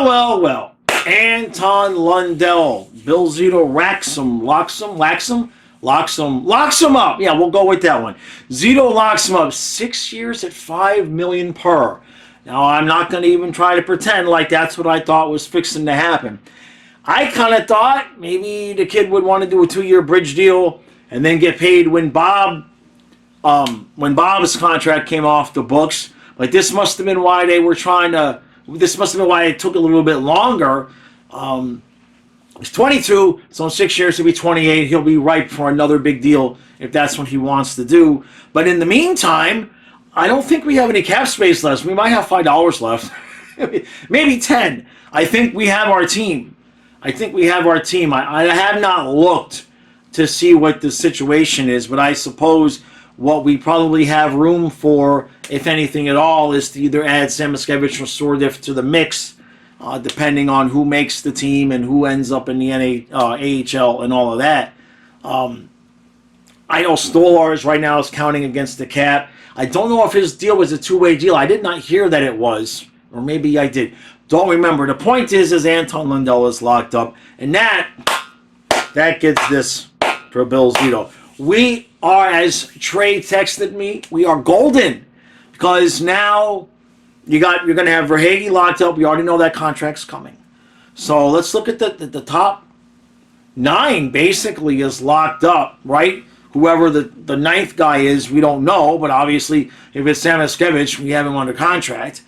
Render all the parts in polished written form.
Well. Anton Lundell. Bill Zito locks him up. Yeah, we'll go with that one. Zito locks him up. 6 years at $5 million per. Now, I'm not going to even try to pretend like that's what I thought was fixing to happen. I kind of thought maybe the kid would want to do a 2-year bridge deal and then get paid when Bob's contract came off the books. Like, this must have been why they were trying to. This must have been why it took a little bit longer. He's 22, so in 6 years he'll be 28. He'll be ripe for another big deal if that's what he wants to do. But in the meantime, I don't think we have any cap space left. We might have $5 left, maybe 10. I think we have our team. I have not looked to see what the situation is, but I suppose what we probably have room for, if anything at all, is to either add Samoskevich or Sordif to the mix, depending on who makes the team and who ends up in the AHL and all of that. I know Stolarz right now is counting against the cap. I don't know if his deal was a two-way deal. I did not hear that it was, or maybe I did. Don't remember. The point is Anton Lundell is locked up, and that gets this for Bill Zito. We are, as Trey texted me, we are golden, because now you're going to have Verhaeghe locked up. We already know that contract's coming. So let's look at the top 9 basically is locked up, right? Whoever the ninth guy is, we don't know, but obviously if it's Samoskevich, we have him under contract.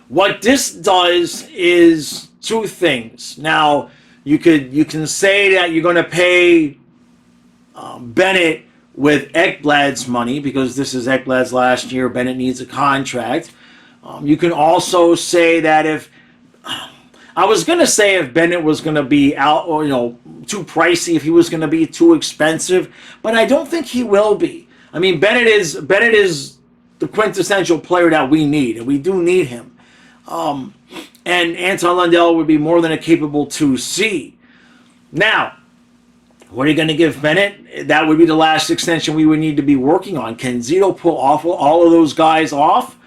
What this does is 2 things. Now, you can say that you're going to pay Bennett with Ekblad's money because this is Ekblad's last year. Bennett needs a contract. You can also say that if Bennett was going to be out, or too pricey, if he was going to be too expensive, but I don't think he will be. I mean, Bennett is the quintessential player that we need, and we do need him. And Anton Lundell would be more than a capable 2C. Now, what are you going to give Bennett? That would be the last extension we would need to be working on. Can Zito pull off all of those guys off?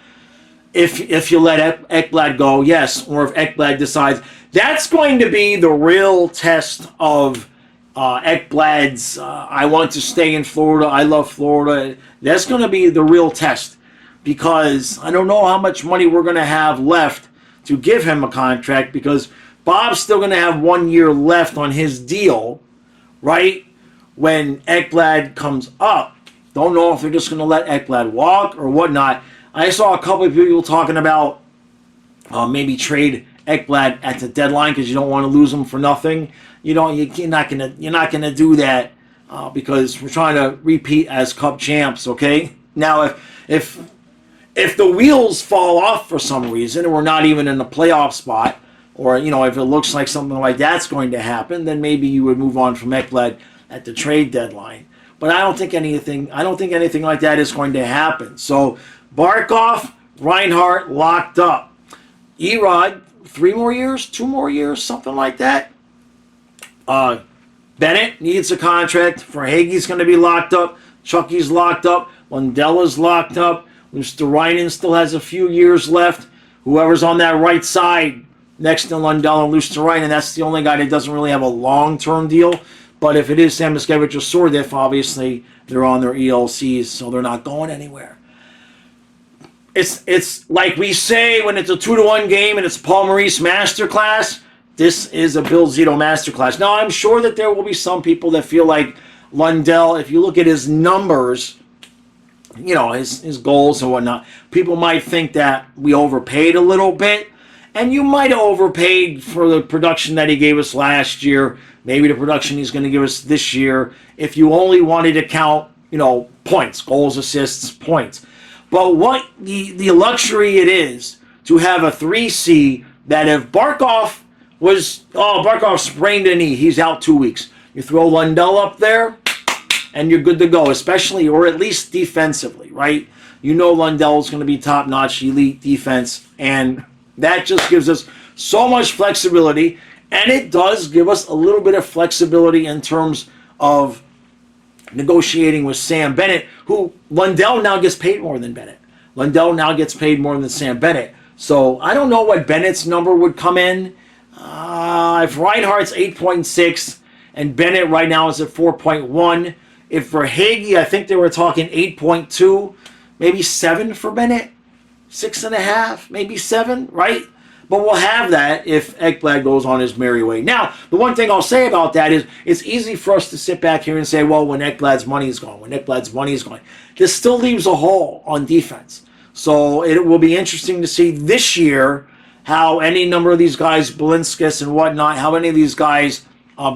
If you let Ekblad go, yes. Or if Ekblad decides. That's going to be the real test of Ekblad's, I want to stay in Florida, I love Florida. That's going to be the real test. Because I don't know how much money we're going to have left to give him a contract, because Bob's still going to have 1 year left on his deal, right? When Ekblad comes up. Don't know if they're just going to let Ekblad walk or whatnot. I saw a couple of people talking about maybe trade Ekblad at the deadline because you don't want to lose him for nothing. You're not gonna do that because we're trying to repeat as Cup champs. Okay. Now, if the wheels fall off for some reason and we're not even in the playoff spot, or if it looks like something like that's going to happen, then maybe you would move on from Ekblad at the trade deadline. But I don't think anything like that is going to happen. So Barkov, Reinhart locked up. Erod, 3 more years, 2 more years, something like that. Bennett needs a contract. Verhaeghe's going to be locked up. Chucky's locked up. Lundella's locked up. Luosterainen still has a few years left. Whoever's on that right side next to Lundell and Luosterainen, that's the only guy that doesn't really have a long-term deal. But if it is Samoskevich or Sordif, obviously they're on their ELCs, so they're not going anywhere. It's like we say when it's a 2-1 game and it's Paul Maurice masterclass. This is a Bill Zito masterclass. Now, I'm sure that there will be some people that feel like Lundell, if you look at his numbers, his goals and whatnot, people might think that we overpaid a little bit. And you might have overpaid for the production that he gave us last year, maybe the production he's going to give us this year, if you only wanted to count, points, goals, assists, points. But what the luxury it is to have a 3C that if Barkov sprained a knee, he's out 2 weeks. You throw Lundell up there, and you're good to go, especially, or at least defensively, right? Lundell's going to be top-notch, elite defense, and that just gives us so much flexibility, and it does give us a little bit of flexibility in terms of negotiating with Sam Bennett, who Lundell now gets paid more than Bennett. Lundell now gets paid more than Sam Bennett. So I don't know what Bennett's number would come in. If Reinhardt's 8.6 and Bennett right now is at 4.1. If for Hagee, I think they were talking 8.2, maybe 7 for Bennett, 6.5, maybe 7, right? But we'll have that if Ekblad goes on his merry way. Now, the one thing I'll say about that is it's easy for us to sit back here and say, well, when Ekblad's money is gone, when Ekblad's money is gone. This still leaves a hole on defense. So it will be interesting to see this year how any number of these guys, Balinskis and whatnot, how any of these guys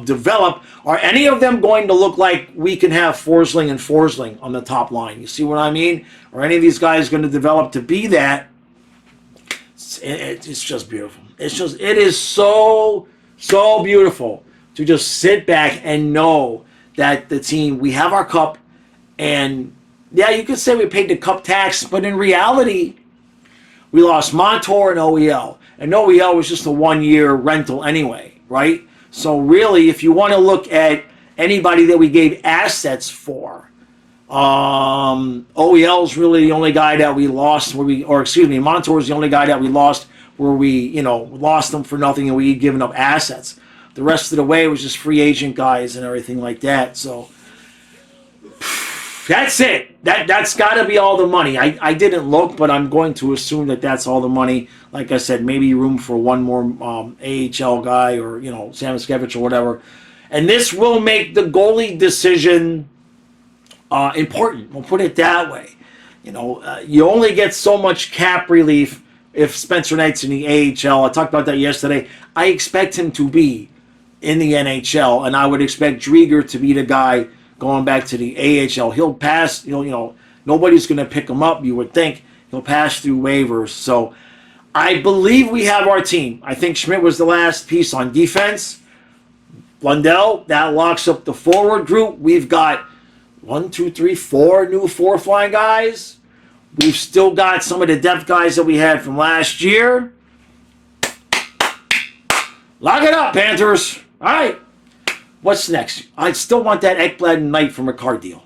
develop. Are any of them going to look like we can have Forsling and Forsling on the top line? You see what I mean? Are any of these guys going to develop to be that? It's just beautiful. It is so beautiful to just sit back and know that the team, we have our cup, and yeah, you could say we paid the cup tax, but in reality, we lost Montour and OEL. And OEL was just a one-year rental anyway, right? So really, if you want to look at anybody that we gave assets for, OEL's really the only guy that we lost Montour's the only guy that we lost where we, lost them for nothing and we had given up assets. The rest of the way was just free agent guys and everything like that. So that's it. That's got to be all the money. I didn't look, but I'm going to assume that that's all the money. Like I said, maybe room for one more AHL guy or, Samoskevich or whatever. And this will make the goalie decision important. We'll put it that way. You only get so much cap relief if Spencer Knight's in the AHL. I talked about that yesterday. I expect him to be in the NHL, and I would expect Drieger to be the guy going back to the AHL. He'll pass, nobody's going to pick him up, you would think. He'll pass through waivers. So I believe we have our team. I think Schmidt was the last piece on defense. Lundell, that locks up the forward group. We've got 4 new fourth line guys. We've still got some of the depth guys that we had from last year. Lock it up, Panthers. All right. What's next? I still want that Ekblad and Knight from a card deal.